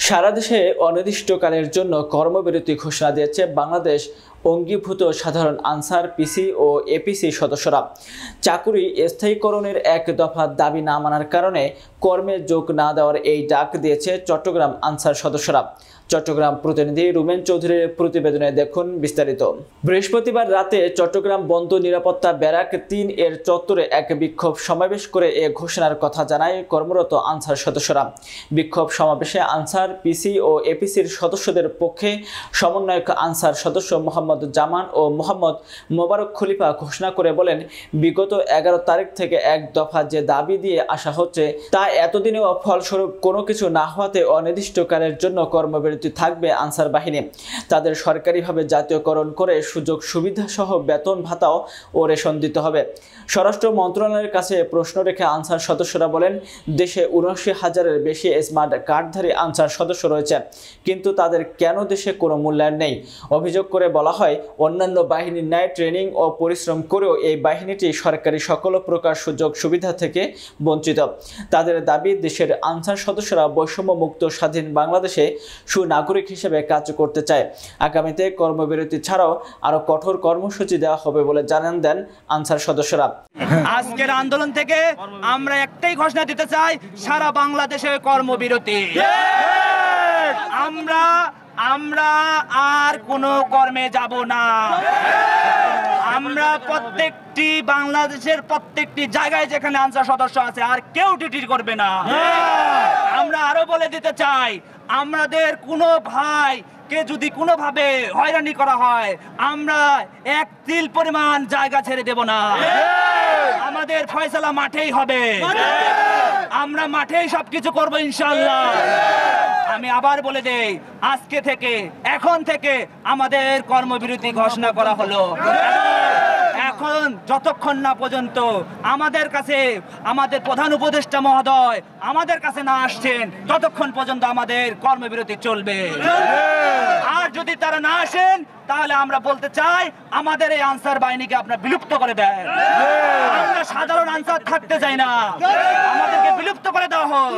সারা দেশে অনির্দিষ্টকালের জন্য কর্মবিরতি ঘোষণা দিয়েছে বাংলাদেশ অঙ্গীভূত সাধারণ আনসার পিসি ও এপিসি সদস্যরা। চাকুরি স্থায়ীকরণের এক দফা দাবি না মানার কারণে কর্মে যোগ না দেওয়ার এই ডাক দিয়েছে চট্টগ্রাম আনসার সদস্যরা। চট্টগ্রাম প্রতিনিধি রুমেন চৌধুরীর প্রতিবেদনে দেখুন বিস্তারিত। বৃহস্পতিবার রাতে চট্টগ্রাম বন্দর নিরাপত্তা ব্যারাক ৩ এর চত্বরে এক বিক্ষোভ সমাবেশ করে এ ঘোষণার কথা জানায় কর্মরত আনসার সদস্যরা। বিক্ষোভ সমাবেশে আনসার পিসি ও এপিসির সদস্যদের পক্ষে সমন্বয়ক আনসার সদস্য মোহাম্মদ জামান ও মোহাম্মদ মোবারক খলিফা ঘোষণা করে বলেন, বিগত ১১ তারিখ থেকে এক দফা যে দাবি দিয়ে আসা হচ্ছে তা এতদিনেও ফলস্বরূপ কোনো কিছু না হওয়াতে অনির্দিষ্টকালের জন্য কর্মবিরতি থাকবে আনসার বাহিনী। তাদের সরকারিভাবে জাতীয়করণ করে সুযোগ সুবিধা সহ বেতন ভাতাও ও রেশন দিতে হবে। স্বরাষ্ট্র মন্ত্রণালয়ের কাছে প্রশ্ন রেখে আনসার সদস্যরা বলেন, দেশে ৭৯,০০০-এর বেশি স্মার্ট কার্ডধারী আনসার সদস্য রয়েছে, কিন্তু তাদের কেন দেশে কোনো মূল্যায়ন নেই। অভিযোগ করে বলা হয়, অন্যান্য বাহিনীর ন্যায় ট্রেনিং ও পরিশ্রম করেও এই বাহিনীটি সরকারি সকল প্রকার সুযোগ সুবিধা থেকে বঞ্চিত। তাদের দাবি, দেশের আনসার সদস্যরা বৈষম্য মুক্ত স্বাধীন বাংলাদেশে সুনাগরিক হিসেবে কাজ করতে চায়। আগামীতে কর্মবিরতি ছাড়াও আরো কঠোর কর্মসূচি দেওয়া হবে বলে দেন আনসার সদস্যরা। আজকের আন্দোলন থেকে আমরা একটাই ঘোষণা দিতে চাই, সারা বাংলাদেশে কর্মবিরতি। আমরা আর কোনো কর্মে যাব না। আমরা বাংলাদেশের প্রত্যেকটি জায়গায় যেখানে আনসার সদস্য আছে আর কেউ ডিউটি করবে না। আমরা আরো বলে দিতে চাই, আমাদের কোনো ভাইকে যদি কোনোভাবে হয়রানি করা হয়, আমরা এক তিল পরিমাণ জায়গা ছেড়ে দেব না। আমাদের ফয়সালা মাঠেই হবে, আমরা মাঠেই সবকিছু করবো ইনশাআল্লাহ। আমি আবার বলে দেই, আজকে থেকে এখন থেকে আমাদের কর্মবিরতি ঘোষণা করা হলো। এখন যতক্ষণ না পর্যন্ত আমাদের কাছে আমাদের প্রধান উপদেষ্টা মহোদয় আমাদের কাছে না আসছেন, ততক্ষণ পর্যন্ত আমাদের কর্মবিরতি চলবে। আর যদি তারা না আসেন, তাহলে আমরা বলতে চাই, আমাদের এই আনসার বাহিনীকে আপনারা বিলুপ্ত করে দেন। আমরা সাধারণ আনসার থাকতে চাই না, আমাদেরকে বিলুপ্ত করে দেওয়া হোক।